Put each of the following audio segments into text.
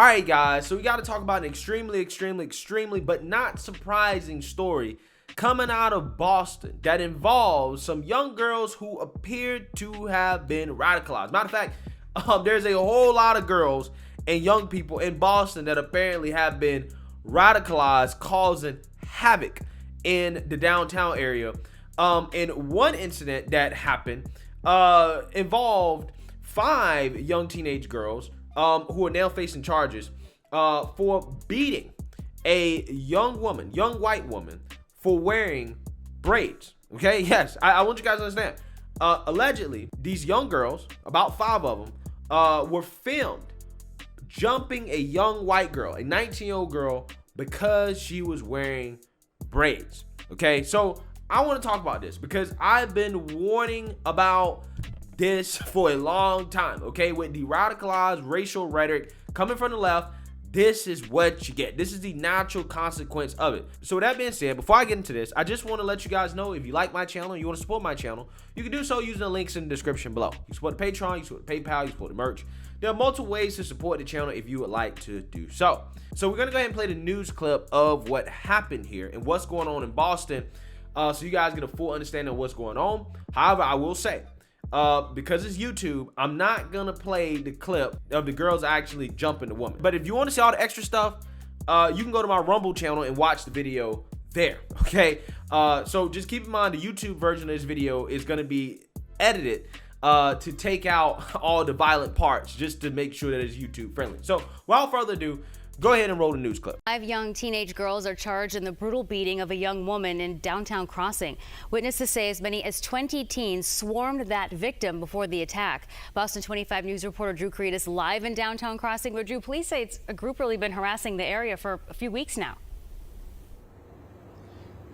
All right, guys, so we got to talk about an extremely, but not surprising story coming out of Boston that involves some young girls who appeared to have been radicalized. Matter of fact, there's a whole lot of girls and young people in Boston that apparently have been radicalized, causing havoc in the downtown area. And one incident that happened involved 5 young teenage girls who are now facing charges for beating a young white woman for wearing braids. Okay, yes, I want you guys to understand. Allegedly, these young girls, about 5 of them, were filmed jumping a young white girl, a 19-year-old girl, because she was wearing braids. Okay, so I want to talk about this because I've been warning about this for a long time. Okay, with the radicalized racial rhetoric coming from the left, this is what you get. This is the natural consequence of it. So with that being said, before I get into this, I just want to let you guys know, if you like my channel and you want to support my channel, you can do so using the links in the description below. You support the Patreon, you support the PayPal, you support the merch. There are multiple ways to support the channel if you would like to do so. So we're gonna go ahead and play the news clip of what happened here and what's going on in Boston, so you guys get a full understanding of what's going on. However, I will say, because it's YouTube, I'm not gonna play the clip of the girls actually jumping the woman. But if you want to see all the extra stuff, you can go to my Rumble channel and watch the video there. Okay, so just keep in mind the YouTube version of this video is gonna be edited to take out all the violent parts, just to make sure that it's YouTube friendly. So without further ado, go ahead and roll the news clip. 5 young teenage girls are charged in the brutal beating of a young woman in downtown Crossing. Witnesses say as many as 20 teens swarmed that victim before the attack. Boston 25 News reporter Drew Creed is live in downtown Crossing, where Drew, police say it's a group really been harassing the area for a few weeks now.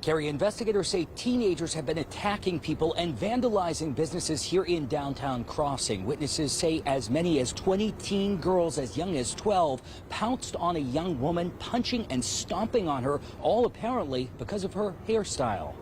Carrie, investigators say teenagers have been attacking people and vandalizing businesses here in downtown Crossing. Witnesses say as many as 20 teen girls as young as 12 pounced on a young woman, punching and stomping on her, all apparently because of her hairstyle.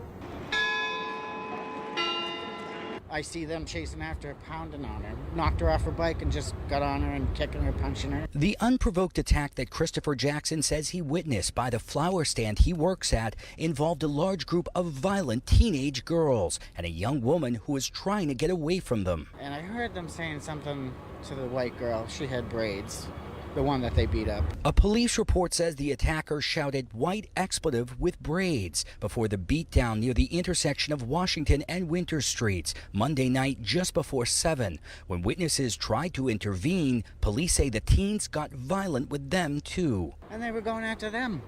I see them chasing after her, pounding on her, knocked her off her bike and just got on her and kicking her, punching her. The unprovoked attack that Christopher Jackson says he witnessed by the flower stand he works at involved a large group of violent teenage girls and a young woman who was trying to get away from them. And I heard them saying something to the white girl. She had braids. The one that they beat up. A police report says the attacker shouted white expletive with braids before the beatdown near the intersection of Washington and Winter Streets Monday night just before 7. When witnesses tried to intervene, police say the teens got violent with them too. And they were going after them.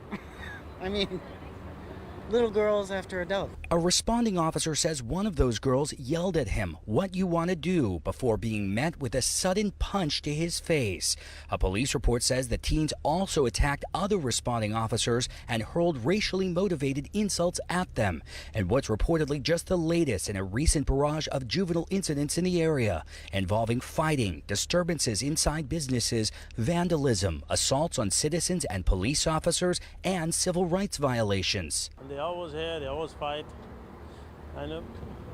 I mean, little girls after adults. A responding officer says one of those girls yelled at him, "What you want to do?" before being met with a sudden punch to his face. A police report says the teens also attacked other responding officers and hurled racially motivated insults at them. And what's reportedly just the latest in a recent barrage of juvenile incidents in the area involving fighting, disturbances inside businesses, vandalism, assaults on citizens and police officers, and civil rights violations. They always here, they always fight. I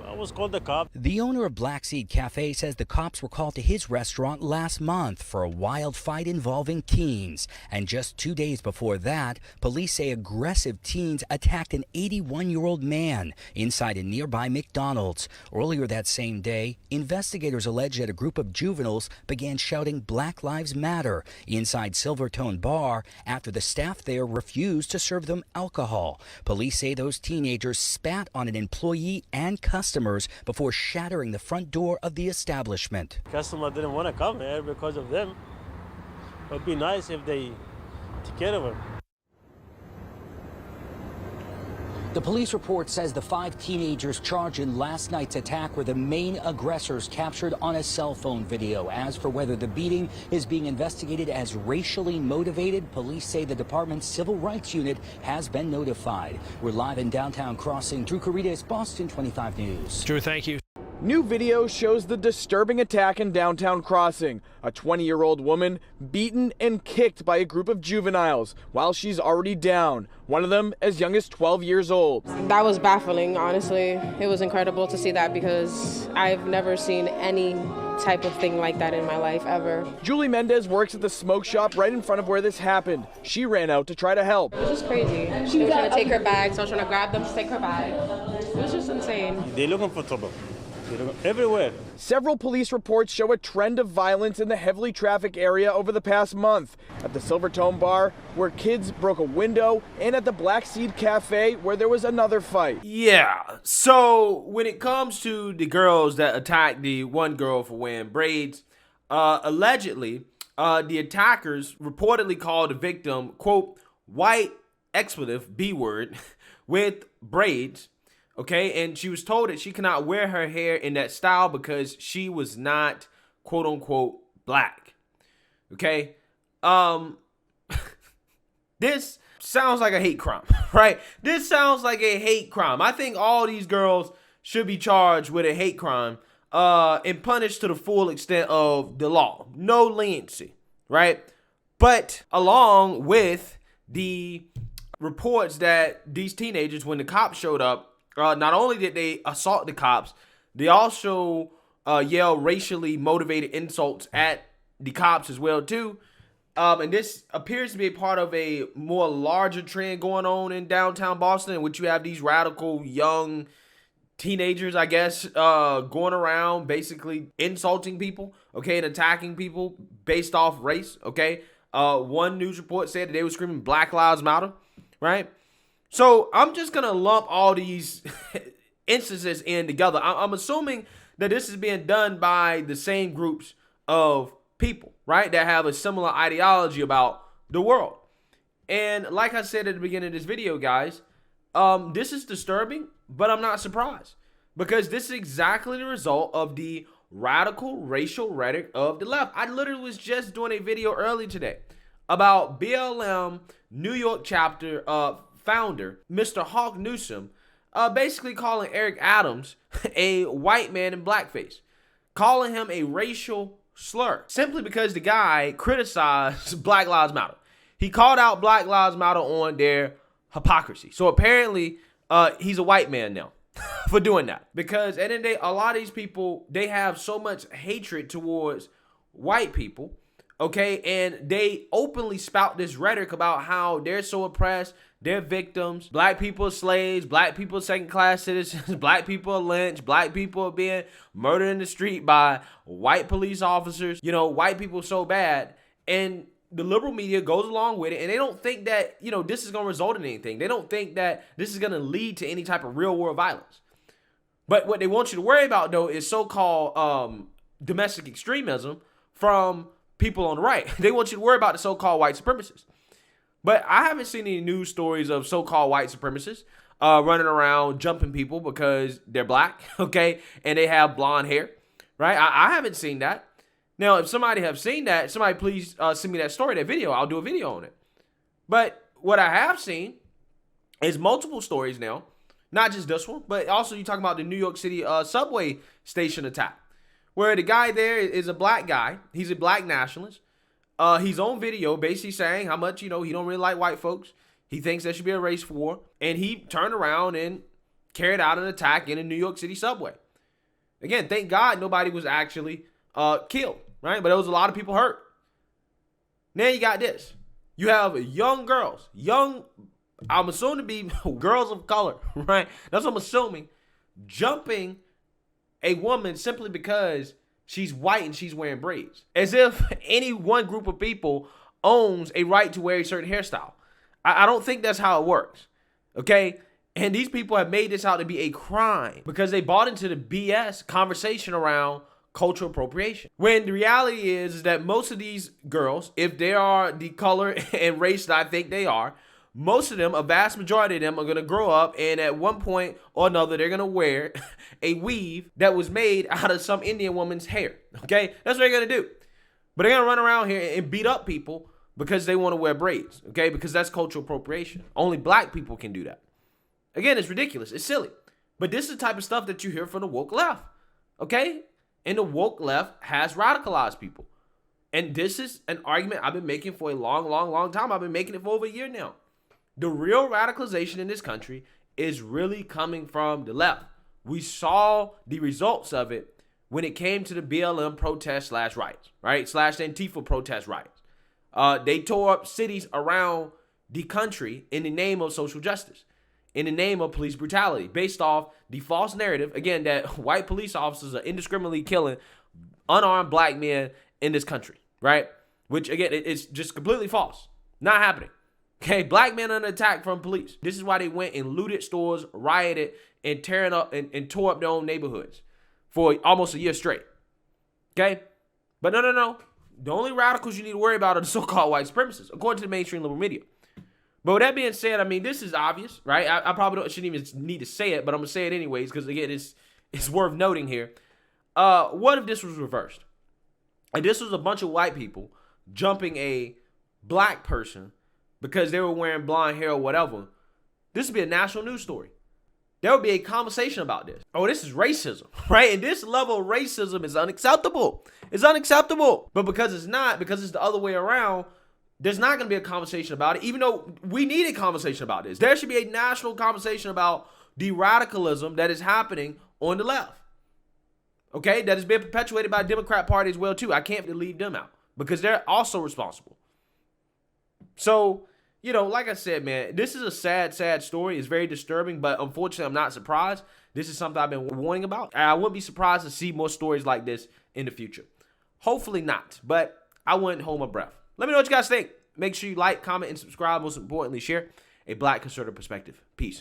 always called the cop. The owner of Black Seed Cafe says the cops were called to his restaurant last month for a wild fight involving teens. And just 2 days before that, police say aggressive teens attacked an 81-year-old man inside a nearby McDonald's. Earlier that same day, investigators allege that a group of juveniles began shouting Black Lives Matter inside Silvertone Bar after the staff there refused to serve them alcohol. Police say those teenagers spat on an employee and customers before shattering the front door of the establishment. Customer didn't want to come here because of them. It would be nice if they took care of them. The police report says the 5 teenagers charged in last night's attack were the main aggressors captured on a cell phone video. As for whether the beating is being investigated as racially motivated, police say the department's civil rights unit has been notified. We're live in downtown Crossing. Drew Caritas, Boston 25 News. Drew, thank you. New video shows the disturbing attack in downtown Crossing. A 20-year-old woman beaten and kicked by a group of juveniles while she's already down. One of them as young as 12 years old. That was baffling, honestly. It was incredible to see that because I've never seen any type of thing like that in my life ever. Julie Mendez works at the smoke shop right in front of where this happened. She ran out to try to help. It was just crazy. They were trying to take her bag, so I was trying to grab them to take her bag. It was just insane. They're looking for trouble. They're looking everywhere. Several police reports show a trend of violence in the heavily trafficked area over the past month. At the Silvertone Bar, where kids broke a window, and at the Black Seed Cafe, where there was another fight. Yeah, so when it comes to the girls that attacked the one girl for wearing braids, allegedly, the attackers reportedly called the victim, quote, white expletive, B word, with braids. Okay, and she was told that she cannot wear her hair in that style because she was not, quote unquote, black. Okay, this sounds like a hate crime, right? This sounds like a hate crime. I think all these girls should be charged with a hate crime and punished to the full extent of the law. No leniency, right? But along with the reports that these teenagers, when the cops showed up, not only did they assault the cops, they also yell racially motivated insults at the cops as well too. And this appears to be a part of a more larger trend going on in downtown Boston, in which you have these radical young teenagers, I guess, going around basically insulting people, okay, and attacking people based off race, okay. One news report said that they were screaming Black Lives Matter, right? So I'm just going to lump all these instances in together. I'm assuming that this is being done by the same groups of people, right, that have a similar ideology about the world. And like I said at the beginning of this video, guys, this is disturbing, but I'm not surprised, because this is exactly the result of the radical racial rhetoric of the left. I literally was just doing a video earlier today about BLM New York chapter founder, Mr. Hawk Newsom, basically calling Eric Adams a white man in blackface, calling him a racial slur, simply because the guy criticized Black Lives Matter. He called out Black Lives Matter on their hypocrisy. So apparently, he's a white man now for doing that. Because at the end of the day, a lot of these people, they have so much hatred towards white people, okay? And they openly spout this rhetoric about how they're so oppressed, they're victims, black people are slaves, black people are second-class citizens, black people are lynched, black people are being murdered in the street by white police officers. You know, white people are so bad. And the liberal media goes along with it, and they don't think that, you know, this is going to result in anything. They don't think that this is going to lead to any type of real world violence. But what they want you to worry about, though, is so-called domestic extremism from people on the right. They want you to worry about the so-called white supremacists. But I haven't seen any news stories of so-called white supremacists running around jumping people because they're black, okay, and they have blonde hair, right? I haven't seen that. Now, if somebody have seen that, somebody please send me that story, that video. I'll do a video on it. But what I have seen is multiple stories now, not just this one, but also you talking about the New York City subway station attack, where the guy there is a black guy. He's a black nationalist. He's on video basically saying how much, you know, he don't really like white folks. He thinks there should be a race war. And he turned around and carried out an attack in a New York City subway. Again, thank God nobody was actually killed, right? But there was a lot of people hurt. Now you got this. You have young girls, I'm assuming to be girls of color, right? That's what I'm assuming, jumping a woman simply because she's white and she's wearing braids. As if any one group of people owns a right to wear a certain hairstyle. I don't think that's how it works, okay? And these people have made this out to be a crime because they bought into the BS conversation around cultural appropriation. When the reality is that most of these girls, if they are the color and race that I think they are, most of them, a vast majority of them, are going to grow up and at one point or another, they're going to wear a weave that was made out of some Indian woman's hair. Okay? That's what they're going to do. But they're going to run around here and beat up people because they want to wear braids. Okay? Because that's cultural appropriation. Only black people can do that. Again, it's ridiculous. It's silly. But this is the type of stuff that you hear from the woke left. Okay? And the woke left has radicalized people. And this is an argument I've been making for a long time. I've been making it for over a year now. The real radicalization in this country is really coming from the left. We saw the results of it when it came to the BLM protest / riots, right? / Antifa protest riots. They tore up cities around the country in the name of social justice, in the name of police brutality, based off the false narrative, again, that white police officers are indiscriminately killing unarmed black men in this country, right? Which, again, it's just completely false. Not happening. Okay, black men under attack from police. This is why they went and looted stores, rioted, and tearing up and tore up their own neighborhoods for almost a year straight. Okay? But no. The only radicals you need to worry about are the so-called white supremacists, according to the mainstream liberal media. But with that being said, I mean, this is obvious, right? I probably shouldn't even need to say it, but I'm going to say it anyways because, again, it's worth noting here. What if this was reversed? And this was a bunch of white people jumping a black person because they were wearing blonde hair or whatever. This would be a national news story. There would be a conversation about this. Oh, this is racism, right? And this level of racism is unacceptable. It's unacceptable. But because it's not, because it's the other way around, there's not going to be a conversation about it, even though we need a conversation about this. There should be a national conversation about the radicalism that is happening on the left. Okay? That is being perpetuated by the Democrat Party as well, too. I can't leave them out because they're also responsible. So, you know, like I said, man, this is a sad, sad story. It's very disturbing, but unfortunately, I'm not surprised. This is something I've been warning about. And I wouldn't be surprised to see more stories like this in the future. Hopefully not, but I wouldn't hold my breath. Let me know what you guys think. Make sure you like, comment, and subscribe. Most importantly, share a Black conservative perspective. Peace.